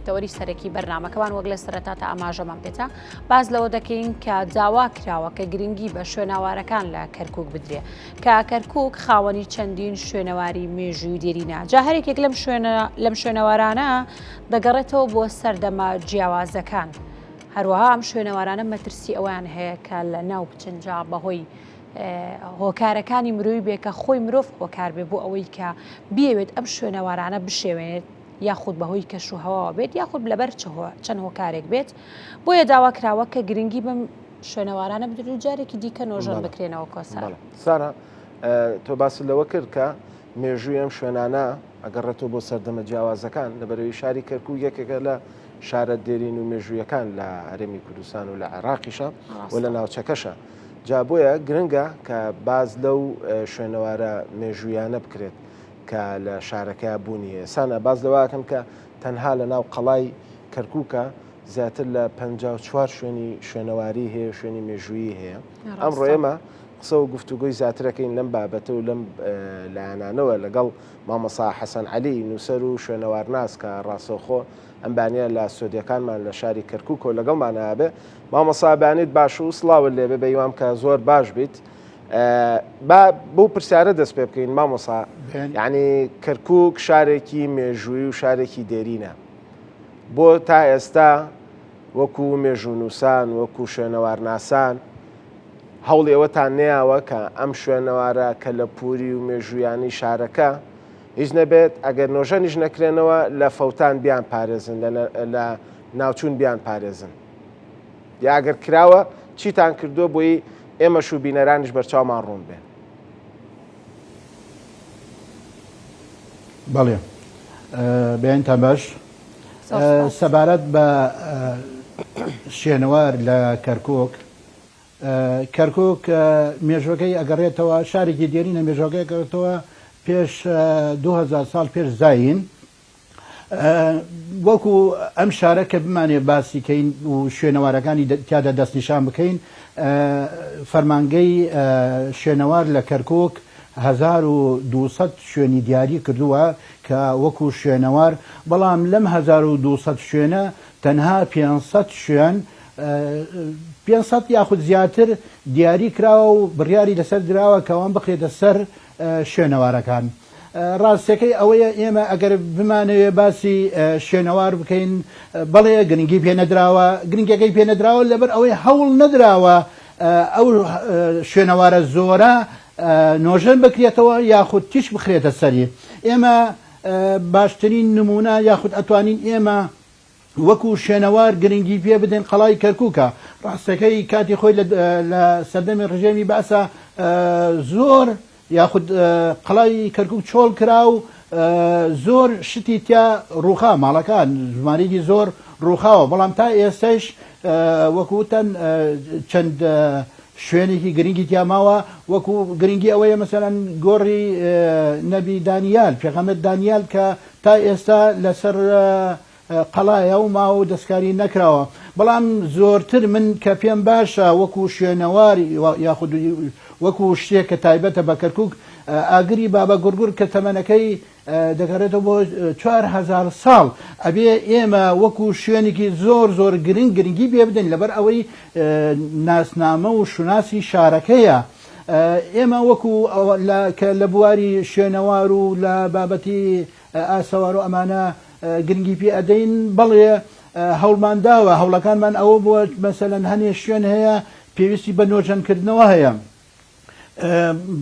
گرفتەوەری سەرەکی بەرنامەکەمان وەک لە سەرەتا تا ئاماژەمان پێێتە باز لەوە دەکەین کە داوا کراوە کە گرنگی بە شوێنەوارەکان لە کەرکووک بدرێ کە کەرکووک خاوەنی چەندین شوێنەواری مێژووی دێرینە جا هەرێکێک لەم شوێنەوارانە دەگەڕێتەوە بۆ سەردەمە جیاوازەکان هەروەها ئەم شوێنەوارانە مەترسی ئەویان هەیە کە لە ناو بچنجا بەهۆی هۆکارەکانی مرۆوی بێ کە خۆی مرۆڤ هۆکار بێ بۆ ئەوەی کە بیەوێت ئەم شوێنەوارانە بشێوێنێت یاخود بەهۆی کەش و هەواوە بێت یاخود لەبەر چەند هۆکارێک بێت بۆیە داوا کراوە کە گرنگی بەم شوێنەوارانە بدرێت و جارێکی دیکە نۆژەن بکرێنەوە کۆسار. سارا تۆ باس لەوە کرد کە مێژووی ئەم شوێنانە ئەگەڕێتەوە بۆ سەردەمە جیاوازەکان لەبەرەوەی شاری کەرکووک یەکێکە لە شارە دێرین و مێژوویەکان لە هەرێمی کوردستان و لە عێراقیشە و لە ناوچەکەشە. جا بۆیە گرنگە کە باز لەو شوێنەوارە مێژوویانە بکرێت کە لە شارەکە بوونی ئێسانە باز لەواکەم کە تەنها لە ناو قەڵای کەرکووکە زیاتر لە 54 شوێنەواری هەیە شوێنی مێژوویی هەیە. ئەمڕۆ ئێمە قسە و گفتوگۆی زیاترەکەین لەم بابەتە و لەم لایەنانەوە لەگەڵ مامەسا حەسەن عەلی نووسەر و شوێنەوارناس کە ڕاستەوخۆ ئەمبانیە لە سۆدیەکانمان لە شاری کەرکووک و لەگەڵمانە بێ مامەسا بانیت باش و سڵاوت لێبێ بە هیوام کە زۆر باش بیت بۆ پرسیارە دەست پێ بکەین مامۆسا یعنی کەرکووک شارێکی مێژووی و شارێکی دێرینە بۆ تا ئێستا وەکو مێژوونووسان وەکو شوێنەوارناسان هەوڵی ئەوەتان نەیاوە کە ئەم شوێنەوارە کە لە پووری و مێژوویانی شارەکە هیچ نەبێت ئەگەر نۆژەنیش نەکرێنەوە لە فەوتان بیان پارێزن لە ناوچوون بیان پارێزن یا ئەگەر کراوە چیتان کردووە بۆی ئێمەش و بینەرانیش بەرچاومان ڕوون بێ. بەڵێ بەیانتان باش سەبارەت بە شوێنەوار لە کەرکووک کەرکووک مێژوەکەی ئەگەڕێتەوە شارێکی دێرینە مێژوەکەی گەڕێتەوە پێش 2000 ساڵ پێش زاین وەکو ئەم شارە کە بمانێ باسیکەین و شوێنەوارەکانی تیادا دەستنیشان بکەین فەرمانگەی شوێنەوار لە کەرکووک 1200 شوێنی دیاری کردووە کە وەکو شوێنەوار بەڵام لەم 1200 شوێنە تەنها 500 شوێن 500 یاخود زیاتر دیاری کراوە و بڕیاری لەسەر دراوە کەوان بخرێتە سەر شوێنەوارەکان. ڕاستەکەی ئەوەیە ئێمە ئەگەر بمانەوێ باسی شوێنەوار بکەین بەڵێ گرنگی پێنەدراوە گرنگەکەی پێنەدراوە لەبەر ئەوەی هەوڵ نەدراوە ئەو شوێنەوارە زۆرە نۆژەن بکرێتەوە یاخود تیش بخرێتە سەری. ئێمە باشترین نمونە یاخود ئەتوانین ئێمە وەکو شوێنەوار گرنگی پێ بدەین قەڵای کەرکووکە. ڕاستەکەی کاتی خۆی لە سەردەمی ڕژێمی باسە زۆر یاخود قەڵای کەرکووک چۆڵ کرا و زۆر شتی تیا ڕووخا ماڵەکان ژمارەیەکی زۆر ڕووخاوە بەڵام تا ئێستش وەکوتەن چەند شوێنێکی گرنگی تیاماوە وەکو گرنگی ئەوەیە مەسەلەن گۆڕی نەبی دانیال پێغەمبەر دانیال کە تا ئێستا لەسەر قەڵایە و ماوە و دەستکاری نەکراوە بەڵام زۆرتر من کە پێم باشە وەکو شوێنەواری یاخود وەکو شتێک کە تایبەتە بە کەرکووک ئاگری بابە گورگور کە تەمەنەکەی دەگەڕێتەوە بۆ 4000 ساڵ ئەبێ ئێمە وەکو شوێنێکی زۆر گرنگی پێ بدەین لەبەر ئەوەی ناسنامە و شوناسی شارەکەیە. ئێمە وەکو کە لە بواری شوێنەوار و لە بابەتی ئاسەوار و ئەمانە گرنگی پێ ئەدەین بەڵێ هەوڵمان داوە هەوڵەکانمان ئەوە بووە مەسەلەن هەنێ شوێن هەیە پێویستی بە نۆژەنکردنەوە هەیە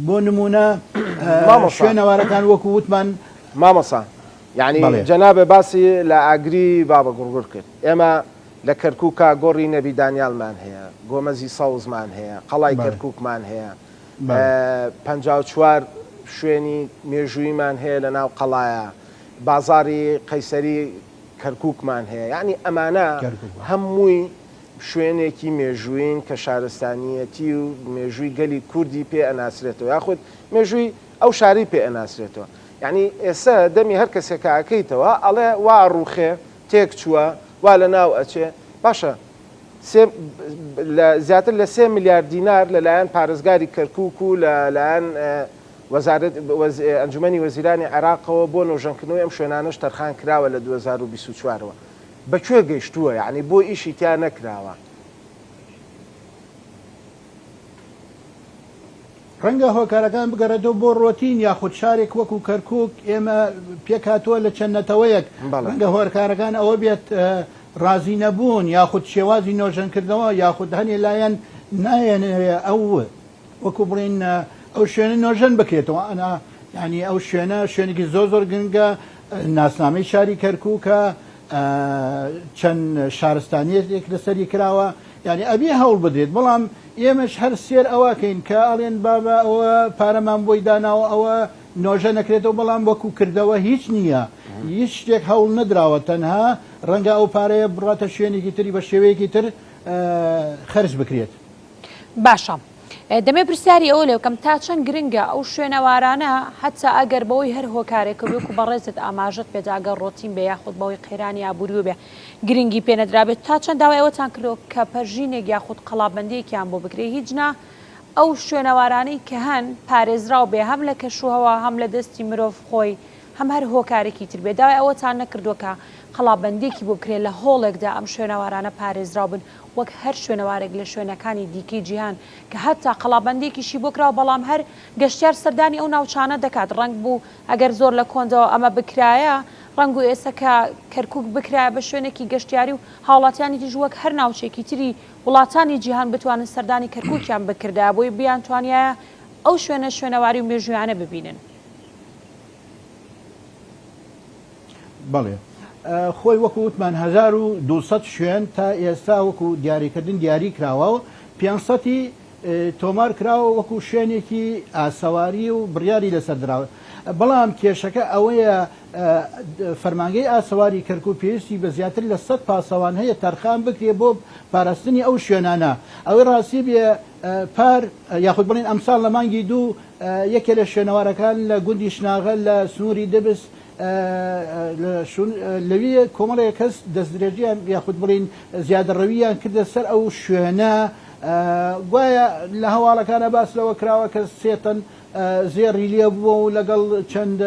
بۆ نمونە شوێنەوارەکان وەکو وتمان مامەسا یعنی جەنابێ باسی لە ئاگری بابە گوڕگوڕ کرد ئێمە لە کەرکووکە گۆڕی نەبی دانیالمان هەیە گۆمەزی سەوزمان هەیە قەڵای کەرکووکمان هەیە 54 شوێنی مێژوویمان هەیە لە ناو قەڵایە بازاری قەیسەری کەرکووکمان هەیە یعنی ئەمانە هەمووی شوێنێکی مێژووین کە شارستانیەتی و مێژووی گەلی کوردی پێ ئەناسرێتەوە یاخود مێژووی ئەو شاری پێ ئەناسرێتەوە یعنی ئێستا دەمی هەر کەسێکە ئەکەیتەوە ئەڵێ وا ڕووخێ تێک چووە وا لە ناو ئەچێ باشە زیاتر لە 3 میلیارد دینار لەلایەن پارێزگاری کەرکووک و لەلایەن وەزارەت ئەنجومەنی وەزیرانی عێراقەوە بۆ نۆژەنکردنەوەی ئەم شوێنانەش تەرخان کراوە لە 2024ەوە بەکوێ گەیشتووە یعنی بۆ ئیشی تیا نەکراوە. ڕەنگە هۆکارەکان بگەڕێتەوە بۆ ڕۆتین یاخود شارێک وەکو کەرکووک ئێمە پێکاتوە لە چەند نەتەوەیەک ڕەنگە هۆکارەکان ئەوە بێت ڕازی نەبوون یاخود شێوازی نۆژەنکردنەوە یاخود هەنێ لایەن نایەنێ ئەو وەکو بڵین ئەو شوێنە نۆژەن بکرێتەوە ئەنا ینی ئەو شوێنە شوێنێکی زۆر گرنگە ناسنامەی شاری کەرکووکە چەند شارستانیەک لەسەری کراوە ینی ئەبێ هەوڵ بدرێت بەڵام ئێمەش هەر سێر ئەوەکەین کە ئەڵێن بابە ئەوە پارەمان بۆی داناوە ئەوە نۆژە نەکرێتەوە بەڵام وەکو کردەوە هیچ نییە هیچ شتێک هەوڵ نەدراوە تەنها ڕەنگە ئەو پارەیە بڕاتە شوێنێکی تری بە شێوەیەکی تر خەرج بکرێت. باشە دەمێ پرسیاری ئەوە لێ بکەم تا چەند گرنگە ئەو شوێنەوارانە حتا ئەگەر بەوەی هەر هۆکارێکە بێکو بەڕێزت ئاماژت بێداگەر ڕۆتین بێ یاخود بەوەی قەیرانی ئابووری بێ گرنگی پێنەدرابێت تا چەند داوای ئەوەتان کردو کە پەرژینێک یاخود قەڵابەندەیەکیان بۆ بکرێ هیچنا ئەو شوێنەوارانەی کە هەن پارێزراو بێ هەم لە کەشوهەوە هەم لە دەستی مرۆڤ خۆی هەم هەر هۆکارێکی تر بێ داوای ئەوەتان نەکردووە قەڵابەندێکی بۆ بکرێت لە هۆڵێکدا ئەم شوێنەوارانە پارێزراو بن وەک هەر شوێنەوارێک لە شوێنەکانی دیکەی جیهان کە هەتا قەڵابەندێکیشی بۆ کراوە بەڵام هەر گەشتیار سەردانی ئەو ناوچانە دەکات ڕنگ بوو ئەگەر زۆر لە کۆندەوە ئەمە بکرایە ڕنگ و ئێستا کە کەرکووک بکرایە بە شوێنێکی گەشتیاری و هاوڵاتیانی دیژ وەک هەر ناوچێکی تری وڵاتانی جیهان بتوانن سەردانی کەرکووکیان بکردا بۆی بیان توانایە ئەو شوێنەواری و مێژویانە ببینن. بەڵێ خۆی وەکو وتمان 1200 شوێن تا ئێستا وەکو دیاریکردن دیاری کراوە و 500ی تۆمار کراوە وەکو شوێنێکی ئاسەواری و بڕیاری لەسەر دراوە بەڵام کێشەکە ئەوەیە فەرمانگەی ئاسەواری کەرکووک پێویستی بە زیاتر لە 100 پاسەوان هەیە تەرخان بکرێ بۆ پاراستنی ئەو شوێنانە ئەوەی ڕاستی بێ پار یاخود بڵین ئەمساڵ لە مانگی دوو یەکێ لە شوێنەوارەکان لە گوندی شناغە لە سنووری دەبست لەوی کۆمەڵەیە کەس دەستدرێژیان یاخود بڵین زیادەڕەویان کردە سەر ئەو شوێنە گوایە لە هەواڵەکانە باس لەوە کراوە کە سێتەن زێڕی لێ بووە و لەگەڵ چەند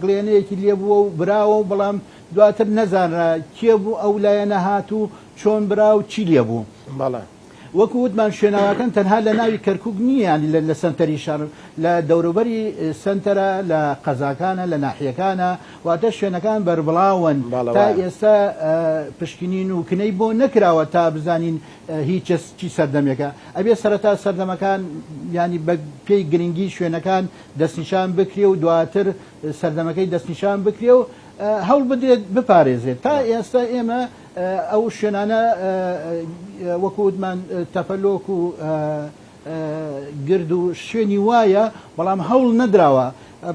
گلێنەیەکی لێ بووە و براوە و بەڵام دواتر نەزانرا کێ بوو ئەو لایەنە هات و چۆن برا و چی لێ بوو بەڵێ وەکو وتمان شوێناوەکان تەنها لە ناوی کەرکووک نییە لە سنتەری شار لە دەوروبەری سنتەرە لە قەزاکانە لە ناحیەکانە واتە شوێنەکان بەربڵاون تا ئێستا پشکنین و کنەی بۆ نەکراوە تا بزانین هیچ چی سەردەمێکە ئەبێ سەرەتا سەردەمەکان ینی بە پێی گرنگی شوێنەکان دەستنیشان بکرێ و دواتر سەردەمەکەی دەستنیشان بکرێ و هەوڵ بدرێت بپارێزێت تا ئێستا ئێمە ئەو شوێنانە وەکووتمان تەپەلۆک و گرد و شوێنی وایە بەڵام هەوڵ نەدراوە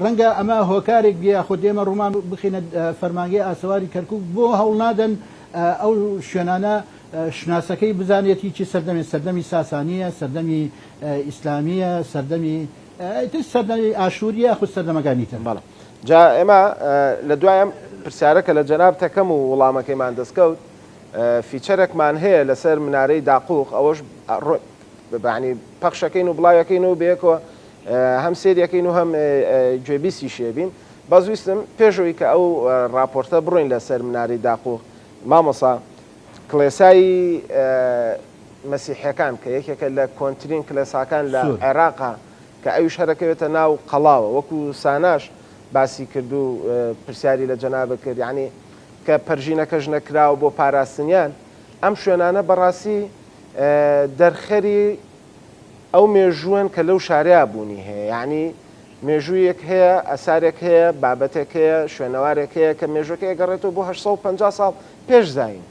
ڕەنگە ئەمە هۆکارێک بیا خۆ دێمە ڕوومان بخینە فەرمانگەی ئاسەواری کەرکووک بۆ هەوڵ نادەن ئەو شوێنانە شناسەکەی بزانێتی چی سەردەمی ساسانیە سەردەمی ئیسلامیە سەردەمی ئاشوریە خو سەردەمەکانی تر بەڵێ جا ئێمە لە دوایم پرسیارەکە لە جەناب تەکەم و وەڵامەکەیمان دەستکەوت فیچەرێکمان هەیە لەسەر منارەی داقوق ئەوەش بەعنی پەخشەکەین و بڵاوەکەین و بەیەکەوە هەم سێریەکەین و هەم گوێبیستی شێبین بەزویستم پێشەوەی کە ئەو راپۆرتە بڕۆین لەسەر منارەی داقوق مامۆسا کڵێسایی مەسیحیەکان کە یەکێکە لە کۆنترین کلێساکان لە عێراقا کە ئەویش هەرەکەوێتە ناو قەڵاوە وەکو ساناش باسی کرد و پرسیاری لە جەنابە کرد یعنی کە پەرژینەکەش نەکراوە بۆ پاراستنیان ئەم شوێنانە بەڕاستی دەرخەری ئەو مێژووەن کە لەو شارەیە بوونی هەیە یعنی مێژوویەک هەیە ئەسارێک هەیە بابەتێک هەیە شوێنەوارێک هەیە کە مێژوەکەی گەڕێتەوە بۆ 850 ساڵ پێش زاین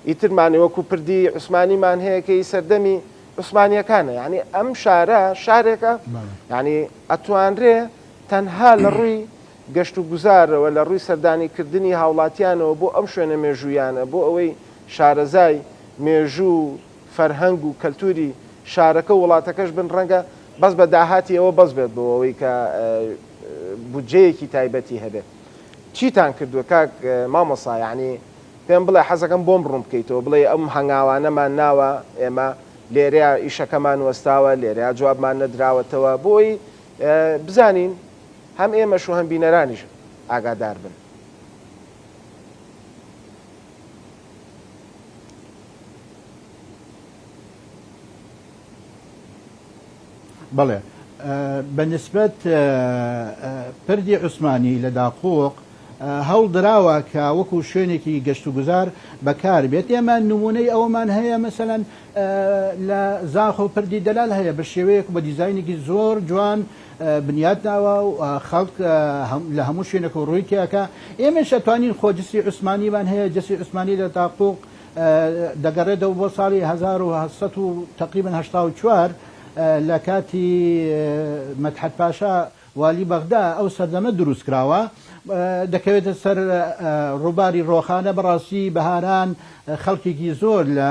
ئیترمانی وەکو پردی عوسمانیمان هەیە کەی سەردەمی عوسمانیەکانە یعنی ئەم شارە شارێکە یعنی ئەتوانرێ تەنها لە ڕووی گەشت و گوزارەوە لە ڕووی سەردانیکردنی هاوڵاتیانەوە بۆ ئەم شوێنە مێژوویانە بۆ ئەوەی شارەزای مێژوو فەرهەنگ و کەلتوری شارەکە وڵاتەکەش بن ڕەنگە بەس بە داهاتی ئەوە بەس بێت بۆ ئەوەی کە بودجەیەکی تایبەتی هەبێت چیتان کردووە کاک مامۆسا یعنی پێم بڵێ حەزەکەم بۆم بڕوم بکەیتەوە بڵێ ئەم هەنگاوانەمان ناوە ئێمە لێرەیە ئیشەکەمان وەستاوە لێرەیە جوابمان نەدراوەتەوە بۆی بزانین هەم ئێمەش و هەم بینەرانیش ئاگادار بن. بەڵێ بەنسبەت پردی عوسمانی لە داقۆق هەوڵ دراوە کە وەکو شوێنێکی گەشت و گوزار بەکار بێت ئێمە نمونەی ئەومان هەیە مەسەلەن لە زاخ و پردی دەلال هەیە بە شێوەیەک بە دیزاینێکی زۆر جوان بنیاد داوە و خەڵک لە هەموو شوێنێک و ڕووی تیاکە ئێمە شەتوانین خۆ جسی عوسمانیمان هەیە جسی عوسمانی لە داقۆق دەگەڕێتەوە بۆ ساڵی 1970 تقریبا 84 لە کاتی مەدحەت پاشا والی بەغدا ئەو سەردەمە دروست کراوە دەکەوێتە سەر ڕووباری ڕۆخانە بەڕاستی بەهاران خەڵکێکی زۆر لە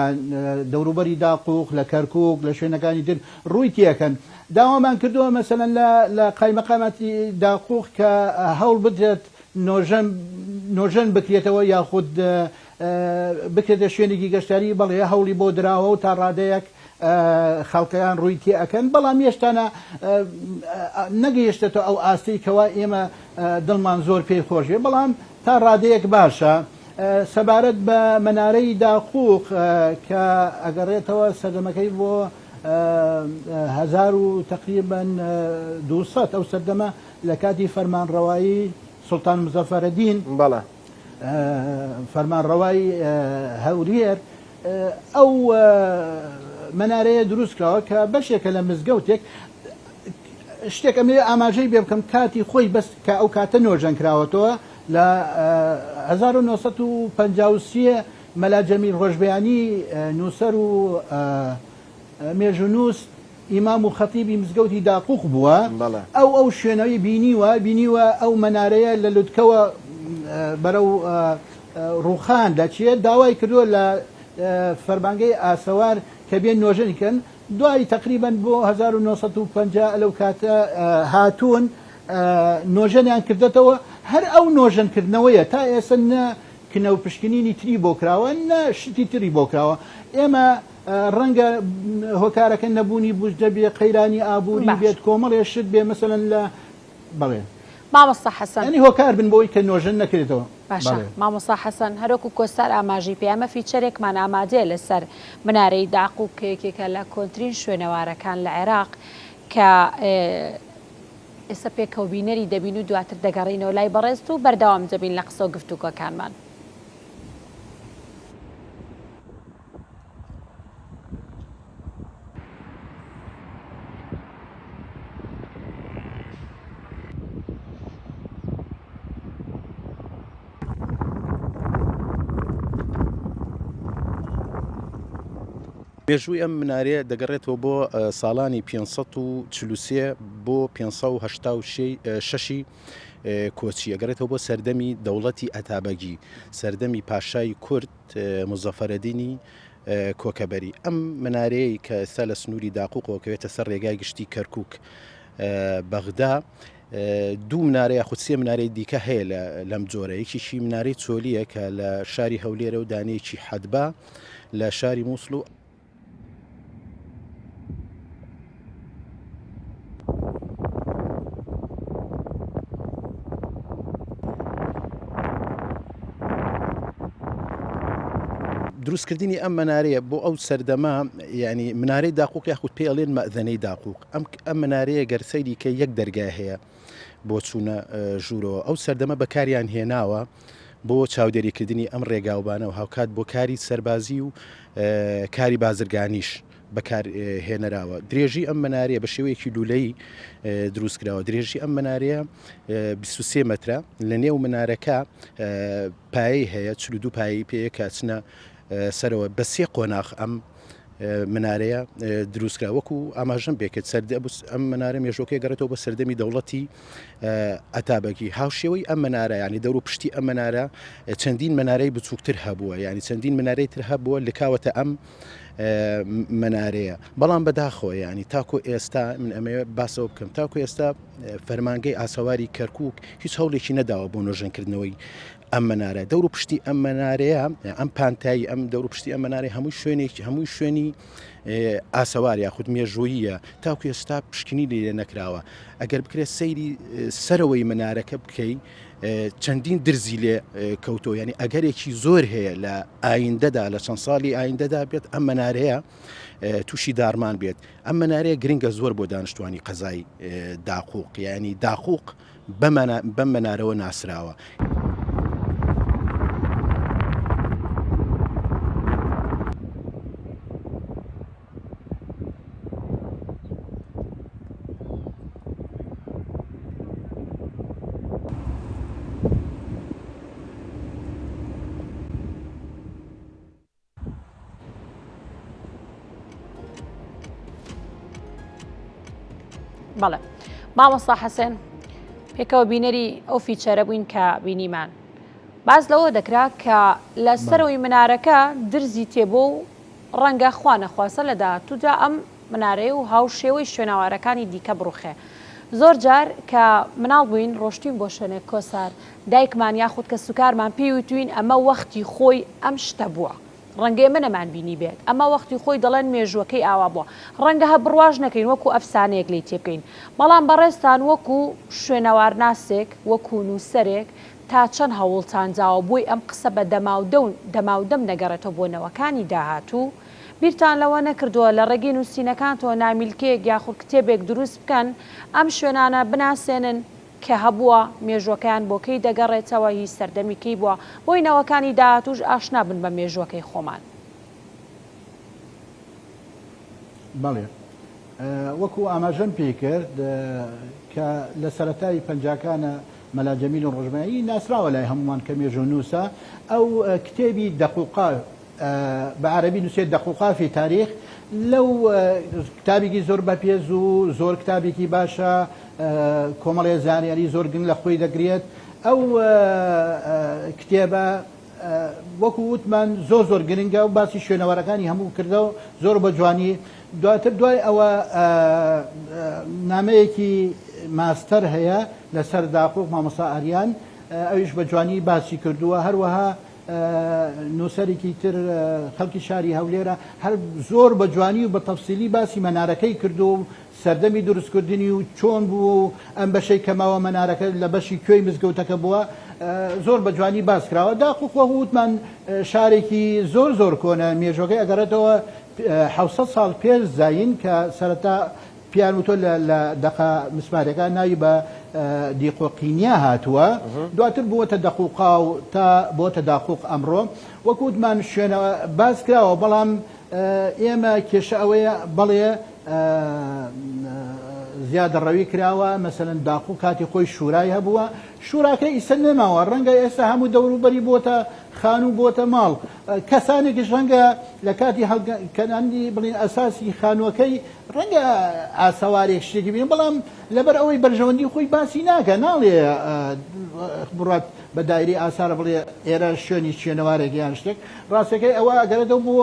دەوروبەری داقوق لە کەرکووک لە شوێنەکانی تر ڕووی تێکەن داوامان کردووە مەسەلەن لە قایمەقامەتی داقوق کە هەوڵ بدرێت نۆژەن بکرێتەوە یاخود بکرێتە شوێنێکی گەشتاری بەڵێ هەوڵی بۆ دراوە و تا ڕادەیەک خەڵکەیان ڕووی تێ ئەەکەن بەڵام هێشتانە نەگەیشتێتەوە ئەو ئاستەی کەوا ئێمە دڵمان زۆر پێی خۆشێ بەڵام تا ڕادەیەک باشە سەبارەت بە مەنارەی داقوق کە ئەگەڕێتەوە سەردەمەکەی بۆ 1000 و تقریبا 200 ئەو سەردەمە لە کاتی فەرمانڕەوایی سوڵتان مزەفەرەدین بەڵێ فەرمانڕەوایی هەورێر ئەو مەنارەیە دروست کراوە کە بەشێکە لە مزگەوتێک شتێک ئەمێ ئاماژەی بێ بکەم کاتی خۆی بەس کە ئەو کاتە نۆژەن کراوەتەوە لە 1953 مەلا جەمیل ڕۆژبەیانی نووسەر و مێژونووس ئیمام و خەتیبی مزگەوتی داقوق بووە ئەو شوێنەوەی بینیوە ئەو مەنارەیە لە لوتکەوە بەرەو ڕووخان دەچێت داوای کردووە لە فەرمانگەی ئاسەوار کە بێن نۆژەنیکەن دوای تقریبا بۆ 1950 لەو کاتە هاتوون نۆژەنیان کردێتەوە هەر ئەو نۆژەنکردنەوەیە تا ئێستا نە کنەو پشکنینی تری بۆ کراوە نە شتی تری بۆ کراوە ئێمە ڕەنگە هۆکارەکە نەبوونی بوجدە بێ قەیرانی ئابووری بێت کۆمەڵێ شت بێ مەسەلەن لە بڵێ مامۆستا حەسەن ئەنی هۆکار بن بۆی کە نۆژەن نەکرێتەوە باشە مامۆستا حەسەن هەرۆکو کۆستار ئاماژی پێمە فیچەرێکمان ئامادەیە لەسەر منارەی داقوق کێکێکە لە کۆنترین شوێنەوارەکان لە عێراق کە ئێستا پێکەوبینەری دەبین و دواتر دەگەڕینەوە لای بەڕێست و بەردەوام دەبین لە قسە و گفتوگۆکانمان. مێژووی ئەم منارەیە دەگەڕێتەوە بۆ ساڵانی 543 بۆ 586 کۆچی ئەگەڕێتەوە بۆ سەردەمی دەوڵەتی ئەتابەگی سەردەمی پاشای کورد مزەفەرەدینی کۆکەبەری ئەم منارەیە کە ئێستا لە سنووری داقوقەوە کەوێتە سەر ڕێگای گشتی کەرکووک بەغدا دوو منارەیە خودسیە منارەی دیکە هەیە لەم جۆرە یەکیشی منارەی چۆلیە کە لە شاری هەولێرە و دانەیەکی حەدبا لە شاری مووسڵ و دروستکردنی ئەم منارەیە بۆ ئەو سەردەما ینی منارەی داقوق یاخود پێ ئەڵێن مەئذەنەی داقوق ئەم منارەیە گەرسەیری کە یەک دەرگای هەیە بۆ چوونە ژوورەوە ئەو سەردەمە بەکاریان هێناوە بۆ چاودێریکردنی ئەم ڕێگاوبانە و هاوکات بۆ کاری سەربازی و کاری بازرگانیش بەکارهێنەراوە درێژی ئەم منارەیە بە شێوەیەکی لولەی دروستکراوە درێژی ئەم منارەیە 23 مترە لە نێو منارەکە پایەی هەیە 42 پایی پێ کاچنە سەرەوە بە سێ قۆناغ ئەم منارەیە دروستکرا وەکو ئاماژەم بێکێت ئەم منارە مێژۆکەی گەڕێتەوە بە سەردەمی دەوڵەتی ئەتابەگی هاوشێوەی ئەم منارە ینی دەور و پشتی ئەم منارە چەندین منارەی بچووکتر هەبووە ینی چەندین منارەی تر هەبووە لکاوەتە ئەم منارەیە بەڵام بەداخۆ ینی تاکو ئێستا من ئەمەوێ باسەوە بکەم تاکو ئێستا فەرمانگەی ئاسەواری کەرکووک هیچ هەوڵێکی نەداوە بۆ نۆژەنکردنەوەی ئەم منارە دەور و پشتی ئەم منارەیە ئەم پانتایی ئەم دەور و پشتی ئەم منارەی هەمووی شوێنی ئاسەوار یاخود مێژوویە تاکو ئێستا پشکنی لێ نەکراوە ئەگەر بکرێت سەیری سەرەوەی منارەکە بکەی چەندین درزی لێ کەوتۆ ینی ئەگەرێکی زۆر هەیە لە ئایندەدا لە چەند ساڵی ئایندەدا بێت ئەم مەنارەیە تووشی دارمان بێت ئەم مەنارەیە گرنگە زۆر بۆ دانیشتوانی قەزای داقوق ینی داقوق بەم مەنارەوە ناسراوە. بەڵێ مامۆستا حەسێن پێکەوە بینەری ئەو فیچەرە بووین کە بینیمان باز لەوە دەکرا کە لە سەرەوەی منارەکە درزی تێبوو و ڕەنگە خوا نەخواسە لە داهاتوودا ئەم منارەیە و هاوشێوەی شوێنەوارەکانی دیکە بڕوخێ. زۆر جار کە مناڵ بووین ڕۆشتین بۆ شوێنێک کۆسار دایکمان یاخود کە سوکارمان پێویتوین ئەمە وەختی خۆی ئەم شتە بووە ڕەنگەی منەمان بینی بێت ئەمە وەختی خۆی دەڵێن مێژوەکەی ئاوا بووە ڕەنگە هە بڕواژ نەکەین وەکو ئەفسانەیەک لی تێبکەین بەڵام بەڕێستان وەکو شوێنەوار ناسێک وەکو نووسەرێک تا چەند هەوڵتان جاوە بۆی ئەم قسە بە دەماودەم نەگەڕێتەوە بۆ نەوەکانی داهاتوو بیرتان لەوە نەکردووە لە ڕێگەی نووسینەکانتەوە نامیلکەیەک یاخود کتێبێک دروست بکەن ئەم شوێنانە بناسێنن کە هەبووە مێژوەکەیان بۆکەی دەگەڕێتەوە هی سەردەمیکەی بووە بۆی نەوەکانی داهاتووش ئاشنا بن بە مێژوەکەی خۆمان. بەڵێ وەکو ئاماژەم پێ کرد کە لە سەرەتای پەنجاکانە مەلا جەمیل و ڕۆژمایی ناسراوە لای هەمومان کە مێژوو نووسە ئەو کتێبی دەقوقا بە عەرەبی نووسێت دەقوقا فی تاریخ لەو کتابێکی زۆر بەپێز و زۆر کتابێکی باشە کۆمەڵێ زانیاری زۆر گرنگ لە خۆی دەگرێت ئەو کتێبە وەکو وتمان زۆر گرنگە و باسی شوێنەوارەکانی هەموو کردەوە زۆر بە جوانی دواتر دوای ئەوە نامەیەکی ماستەر هەیە لەسەر داقوق مامۆستا ئاریان ئەویش بە جوانی باسی کردووە هەروەها نووسەرێکی تر خەڵکی شاری هەولێرە هەر زۆر بە جوانی و بە تەفسیلی باسی مەنارەکەی کردو و سەردەمی دروستکردنی و چۆن بوو ئەم بەشەی کەماوە مەنارەکە لە بەشی کوێی مزگەوتەکە بووە زۆر بە جوانی باس کراوە داقوق وتمان شارێکی زۆر کۆنە مێژوەکەی ئەگەڕێتەوە 700 ساڵ پێش زاین کە سەرەتا پیان وتۆ لە دەقا مسمارەکان ناوی بە دیقۆقینیا هاتووە دواتر بووەتە دەقوقا و تا بۆتە داقوق ئەمڕۆ وەکو وتمان شوێنەوە باس کراوە بەڵام ئێمە کێشە ئەوەیە بەڵێ زیادەڕەوی کراوە مەسەلەن داقوق کاتی خۆی شورای هەبووە شوراکە ئیسە نەماوە ڕەنگە ئێستا هەموو دەوروبەری بۆتە خان و بۆتە ماڵ کەسانێکیش ڕەنگە لە کاتی هەڵکەناندی بڵین ئەساسی خانووەکەی ڕەنگە ئاسەوارێک شتێکی بین بەڵام لەبەر ئەوەی بەرژەوەندی خۆی باسی ناکە ناڵێ بڕات بە دایری ئاسارە بڵێ ئێرە شوێنی شوێنەوارێک یان شتێک ڕاستەکەی ئەوە ئەگەرێتەوە بۆ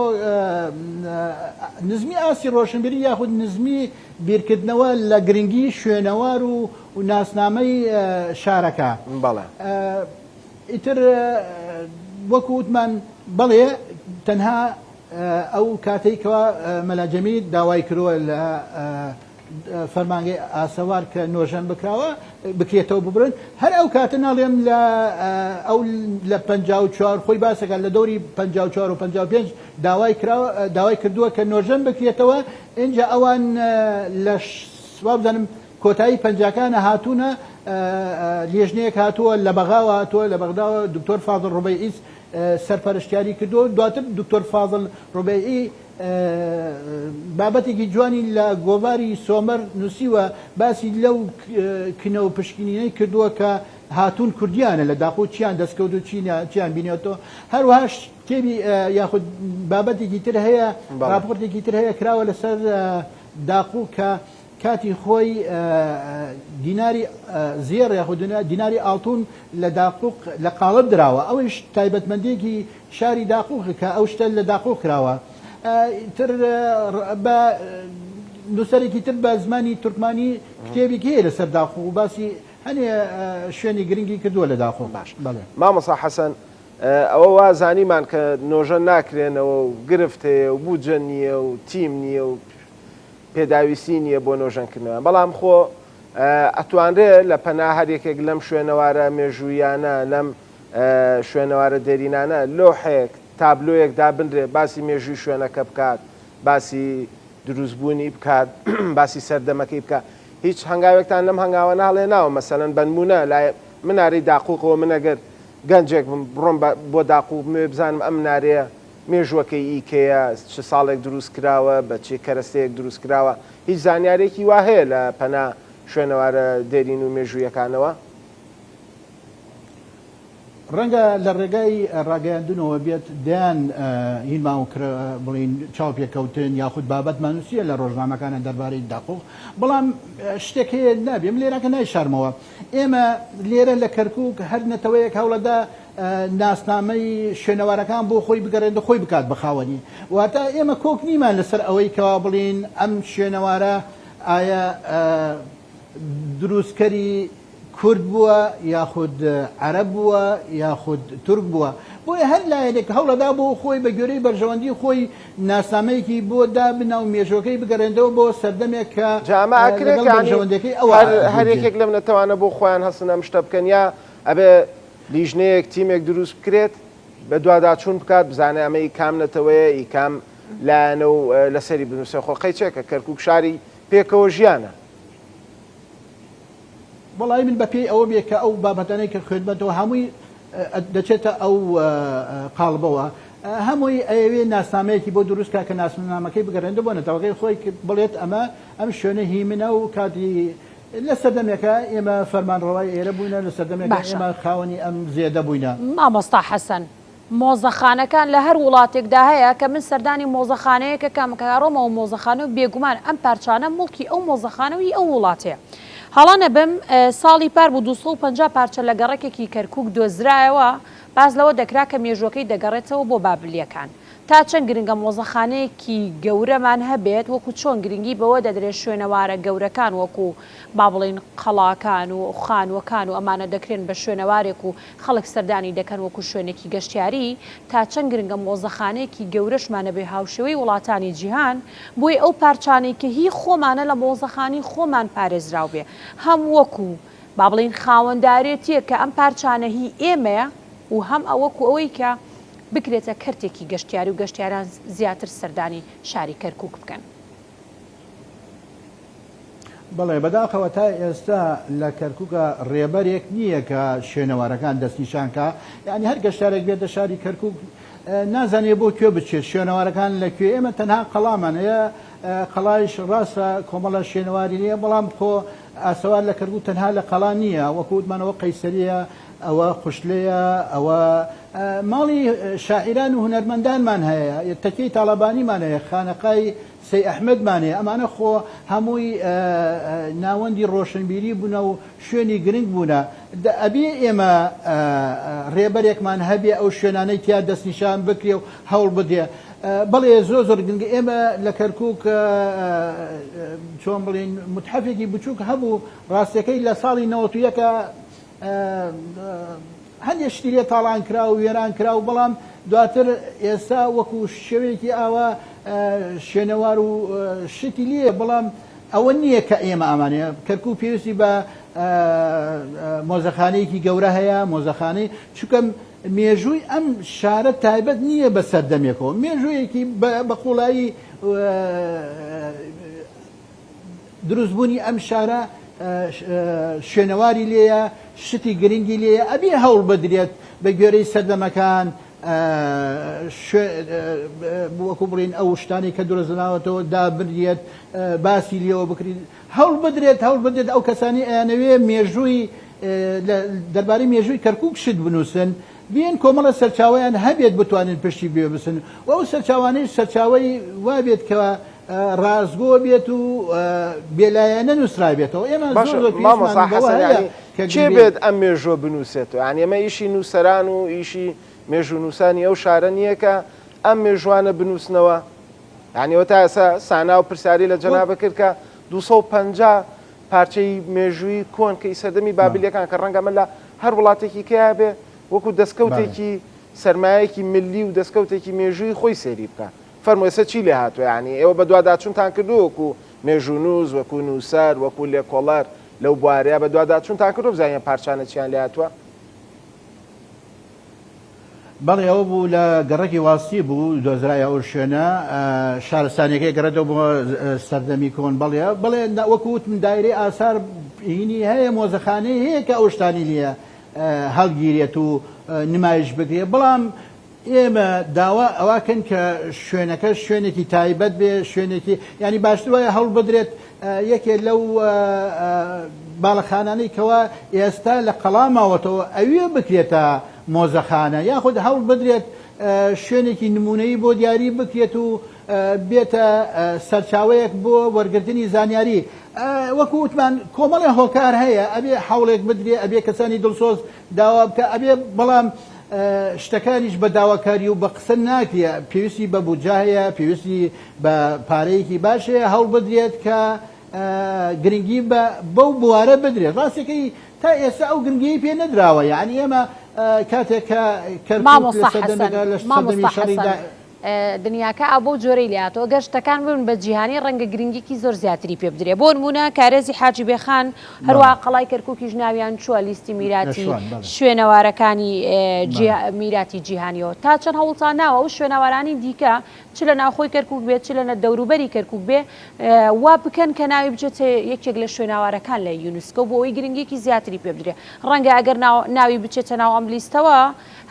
نزمی ئاسی ڕۆشنبیری یاخود نزمی بیرکردنەوە لە گرنگی شوێنەوار و ناسنامەی شارەکە بەڵێ ئیتر وەکو وتمان بەڵێ تەنها ئەو کاتێکەوە مەلا جەمیل داوای کردووە لە فەرمانگەی ئاسەوار کە نۆژەن بکراوە بکرێتەوە ببرن هەر ئەو کاتە ناڵێم ئەو لە 54 خۆی باسەکە لە دەوری 54 و 55 داوای کردووە کە نۆژەن بکرێتەوە اینجا ئەوان لە سوابزانم کۆتایی پەنجاکانە هاتوونە لێژنەیەک هاتووە لە بەغاوە هاتووە لە بەغداوە دکتۆر فازڵ ڕوبەیئی سەرپەرشتیاری کردو دواتر دکتۆر فازڵ ڕوبەیئی بابەتێکی جوانی لە گۆڤاری سۆمەر نووسیوە باسی لەو کنەوە پشکنینەی کردووە کە هاتوون کوردیانە لە داخۆ چیان دەستکەوت و چیان بینێتەوە هەروەها کتێبی یاخود بابەتێکی تر هەیە راپۆرتێکی تر هەیە کراوە لەسەر داخۆ کە کاتی خۆی دیناری زێر یاخود دیناری ئاڵتون لە داقوق لە قاڵب دراوە ئەوەش تایبەتمەندێکی شاری داقوق کە ئەو شتە لە داقوق کراوە تر بە نووسەرێکی تر بە زمانی تورکمانی کتێبێکی هەیە لەسەر داقوق و باسی هەنێ شوێنی گرنگی کردووە لە داقوق باش مامۆستا حەسەن ئەوە وازانیمان کە نۆژە ناکرێنەوە و گرفت هەیە و بوجە نییە و تیم نییە و پێداویستی نییە بۆ نۆژەنکردنەوە بەڵام خۆ ئەتوانرێت لە پەنا هەرێکێک لەم شوێنەوارە مێژوویانە لەم شوێنەوارە دەرینانە لۆحێک تابلۆیەک دابنرێ باسی مێژووی شوێنەکە بکات باسی دروستبوونی بکات باسی سەردەمەکەی بکات هیچ هەنگاوێکتان لەم هەنگاوە ناڵێ ناوە مەسەلەن بنمونە لای مناری داقوقەوە منەگەر گەنجێک بڕۆم بۆ داقوق مێ بزانم ئەم نارەیە مێژوەکەی ئیکەیە چ ساڵێک دروست کراوە بە چێ کەرەستەیەک دروست کراوە هیچ زانیارێکی وا هەیە لە پەنا شوێنەوارە دێرین و مێژوویەکانەوە ڕەنگە لە ڕێگای ڕاگەیاندنەوە بێت دەیان هینما بڵین چاو پێکەوتن یاخود بابەتمان نووسیە لە ڕۆژنامەکانە دەربارەی داقوق بەڵام شتێک هەیە نابێم لێرەکە نایشارمەوە ئێمە لێرە لە کەرکووک هەر نەتەوەیەک هەوڵەدا ناسنامەی شوێنەوارەکان بۆ خۆی بگەڕێنە خۆی بکات بەخاوەنی واتە ئێمە کۆک نیمان لەسەر ئەوەی کەوا بڵین ئەم شوێنەوارە ئایا دروستکەری کورد بووە یاخود عەرەب بووە یاخود تورک بووە بۆیە هەر لایەنێک هەوڵەدا بۆ خۆی بە گوێرەی بەرژەوەندی خۆی ناسنامەیەکی بۆ دابنا و مێژوەکەی بگەڕێندەوە بۆ سەردەمێک کە جامەکەی هەرێکێک لەم نەتەوانە بۆ خۆیان هەستن ئەم شتە بکەن یا ئەبێ لیژنەیەک تیمێک دروست بکرێت بە دوواداچوون بکات بزانێ ئەمەی کام نەتەوەیە ئیکام لایەنە و لەسەری بنووسێ خۆ قەیچێکە کەرکووک شاری پێکەوە ژیانە وڵی من بەپێی ئەوە بێ کە ئەو بابەتانەی کە خوێنبەتەوە هەمووی دەچێتە ئەو قاڵبەوە هەمووی ئەوێ ناسنامەیەکی بۆ دروستکە کە ناسنامەکەی بگەڕێنە بۆ نەتەوەکەی خۆی بڵێت ئەم شوێنە هی منە و کاتی لە سەردەمێکە ئێمە فەرمانڕەوای ئێرە بووینە لە سەردەمێکە ئێمە خاوەنی ئەم زێدە بووینە مامۆستا حەسەن مۆزەخانەکان لە هەر وڵاتێکدا هەیە کە من سەردانی مۆزەخانەیەکە کامکارۆمەوە مۆزەخانە و بێگومان ئەم پارچانە مڵکی ئەو مۆزەخانەوەی ئەو وڵاتەیە هەڵانە بم ساڵی پار بوو 250 پارچە لە گەڕێکێکی کەرکووک دۆزرایەوە باز لەوە دەکرا کە مێژوەکەی دەگەڕێتەوە بۆ بابلیەکان تا چەند گرنگە مۆزەخانەیەکی گەورەمان هەبێت وەکو چۆن گرنگی بەوە دەدرێت شوێنەوارە گەورەکان وەکو با بڵین قەڵاکان و خانوەکان و ئەمانە دەکرێن بە شوێنەوارێک و خەڵک سەردانی دەکەن وەکو شوێنێکی گەشتیاری تا چەند گرنگە مۆزەخانەیەکی گەورەشمانە بێ هاوشێوەی وڵاتانی جیهان بۆی ئەو پارچانەی کە هی خۆمانە لە مۆزەخانی خۆمان پارێزراو بێ هەم وەکو با بڵین خاوەندارێتیە کە ئەم پارچانە هی ئێمەیە و هەم ئەوەکو ئەوەی کە بکرێتە کەرتێکی گەشتیاری و گەشتیاران زیاتر سەردانی شاری کەرکووک بکەن. بەڵێ بەداخەوە تا ئێستا لە کەرکووکە ڕێبەرێک نییە کە شوێنەوارەکان دەستنیشانکە یعنی هەر گەشتارێک بێتە شاری کەرکووک نازانێ بۆ کوێ بچێت شوێنەوارەکان لەکوێ ئێمە تەنها قەڵامان هەیە قەڵایش ڕاستە کۆمەڵە شوێنەواری نیە بەڵام خۆ ئاسەوار لە کەرکووک تەنها لە قەڵا نییە وەکو وتمانەوە قەیسەریە ئەوە خوشلەیە ئەوە ماڵی شاعران و هونەرمەندانمان هەیە تەکەی تاڵەبانیمان هەیە خانەقای سەی ئەحمەدمان هەیە ئەمانە خۆ هەمووی ناوەندی ڕۆشنبیری بوونە و شوێنی گرنگ بوونە ئەبێ ئێمە ڕێبەرێکمان هەبێ ئەو شوێنانەی تیا دەستنیشان بکرێ و هەوڵ بدێ بەڵێ زۆر گرنگ ئێمە لە کەرکووک چۆن بڵین متحەفێکی بچووک هەبوو ڕاستیەکەی لە ساڵی 91ەکە هەندێک شتی لێ تاڵان کرا و وێران کرا و بەڵام دواتر ئێستا وەکو شێوەیەکی ئاوا شوێنەوار و شتی لێ بەڵام ئەوە نییە کە ئێمە ئامانەیە کەرکووک پێویستی بە مۆزەخانەیەکی گەورە هەیە مۆزەخانەی چونکە مێژووی ئەم شارە تایبەت نییە بە سەردەمێکەوە مێژوویەکی بە قوڵایی دروستبوونی ئەم شارە شوێنەواری لێیە شتی گرنگی لێیە ئەبێ هەوڵ بدرێت بە گوێرەی سەردەمەکان وەکو بڵین ئەو شتانی کە دروستناوەتەوە دابردێت باسی لێەوە بکرێت هەوڵ بدرێت ئەو کەسانی ئەیانەوێ مێژووی دەربارەی مێژووی کەرکووک شت بنووسن بێن کۆمەڵە سەرچاویان هەبێت بتوانن پشتی بێ بسن و ئەو سەرچاوانەی سەرچاوی وابێت کە ڕازگۆ بێت و بێلایەنە نووسرا بێتەوە ئێمە چێ بێت ئەم مێژۆ بنووسێتەوە یان ئێمە ئیشی نووسەران و ئیشی مێژوو نووسانی ئەو شارە نییە کە ئەم مێژوانە بنووسنەوە یانیەوە تا ئێستا سانا و پرسیاری لە جەنابە کرد کە 250 پارچەی مێژووی کۆن کە سەردەمی بابلیەکان کە ڕەنگە من لە هەر وڵاتێکی کیا بێ وەکو دەستکەوتێکی سەرمایەکی ملی و دەستکەوتێکی مێژووی خۆی سێری بکە فەرموویسە چی لێ هاتووە یعنی ئێوە بە دوواداچوونتان کردو وەکو مێژوونووز وەکو نووسەر وەکو لێکۆڵەر لەو بوارەیە بە دوواداچوونتان کردو بزانین پارچانە چیان لێ هاتووە بەڵێ ئەوە بوو لە گەڕێکی واسی بوو دۆزرای ئەو شوێنە شارستانەکەی گەڕێتەوە بۆ سەردەمی کۆن بڵێ وەکووت من دایرەی ئاسار هینی هەیە مۆزەخانەی هەیە کە ئەو شتانی لێە هەڵگیرێت و نمایش بکرێ بەڵام ئێمە داوا ئەواکەن کە شوێنەکە شوێنێکی تایبەت بێ شوێنێکی ینی باشتر وایە هەڵ بدرێت یەکێ لەو باڵەخانانەی کەوا ئێستا لە قەڵاماوەتەوە ئەوێ بکرێتە مۆزەخانە یاخود هەڵ بدرێت شوێنێکی نمونەی بۆ دیاری بکرێت و بێتە سەرچاوەیەک بۆ وەرگرتنی زانیاری وەکو وتمان کۆمەڵی هۆکار هەیە ئەبێ حوڵێک بدرێ ئەبێ کەسانی دڵسۆز داوا بکە ئەبێ بەڵام شتەکانیش بە داواکاری و بە قسە ناکرێ پێویستی بە بودجایە پێویستی بە پارەیەکی باشەیە هەڵ بدرێت کە گرنگی بەو بوارە بدرێت ڕاستەکەی تا ئێستا ئەو گرنگی پێ نەدراوە یعنی ئێمە کاتێک کە دنیاکە ئەو جۆرەی لاتەوە گەشتەکان بن بە جیهانی ڕەنگە گرنگێکی زۆر زیاتری پێ بدرێ بۆ نمونە کارێزی حاجی بێخان هەروە قەڵای کەرکووکی ژناویان چووە لیستی میراتی شوێنەوارەکانی میراتی جیهانیەوە تا چەند هەوڵتان ناوە و شوێنەوارانی دیکە چ لە ناوخۆی کەرکووک بێت چ لە دەوروبەری کەرکووک بێ وا بکەن کە ناوی بچێت یەکێک لە شوێنەوارەکان لە یونسکۆ بۆ ئەوی گرنگێکی زیاتری پێ بدرێ ڕەنگە ئەگەر ناوی بچێتە ناو ئەم لیستەوە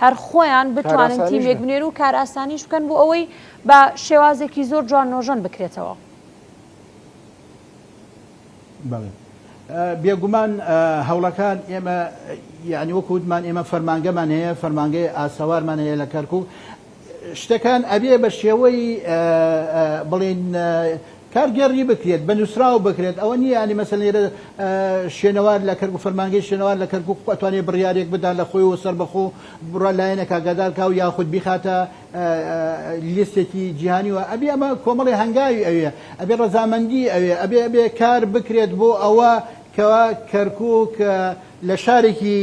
هەر خۆیان بتوانن تیمێک بنێن و کار ئاسانیش بکەن بۆ ئەوەی بە شێوازێکی زۆر جوان نۆژەن بکرێتەوە بێگومان هەوڵەکان ئێمە یعنی وەکووتمان ئێمە فەرمانگەمان هەیە فەرمانگەی ئاسەوارمان هەیە لە کەرکووک شتەکان ئەبێ بە شێوەی بڵێن کارگەڕی بکرێت بە نووسراو بکرێت ئەوە نییە ینی مەسەڵەن لێرە شوێنەوار لە کەرکووک فەرمانگەی شوێنەوار لە کەرکووک ئەتوانێت بڕیارێک بدات لە خۆی و سەربەخۆ بڕە لایەنێک ئاگادارکا و یاخود بیخاتە لیستێکی جیهانی و ئەبێ ئەمە کۆمەڵی هەنگاوی ئەوێ ئەبێ ڕەزامەندی ئەوێ ئەبێ کار بکرێت بۆ ئەوە کەوا کەرکووک لە شارێکی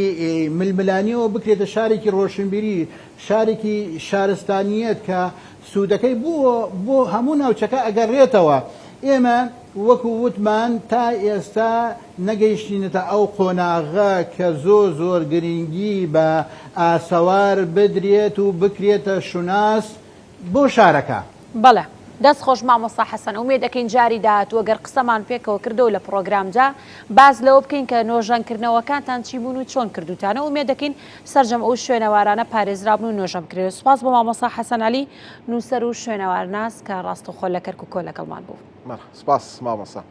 ململانیەوە بکرێتە شارێکی ڕۆشنبیری شارێکی شارستانیەت کە سوودەکەی بۆ هەموو ناوچەکە ئەگەڕێتەوە ئێمە وەکو وتمان تا ئێستا نەگەیشتینەتە ئەو قۆناغە کە زۆر گرنگی بە ئاسەوار بدرێت و بکرێتە شوناس بۆ شارەکە بەڵێ دەست خۆش مامۆستا حەسەن ئومێد دەکەین جاری داهاتووە گەر قسەمان پێکەوە کردەوە لە پرۆگرامجا باز لەوە بکەین کە نۆژەنکردنەوەکانتان چی بوون و چۆن کردوتانە ئومێد دەکەین سەرجەم ئەو شوێنەوارانە پارێزرابن و نۆژەم کرێت سوپاس بۆ مامۆستا حەسەن عەلی نووسەر و شوێنەوارناس کە ڕاستەوخۆ لە کەرکووک لەگەڵمان بوو سپاس مامۆستا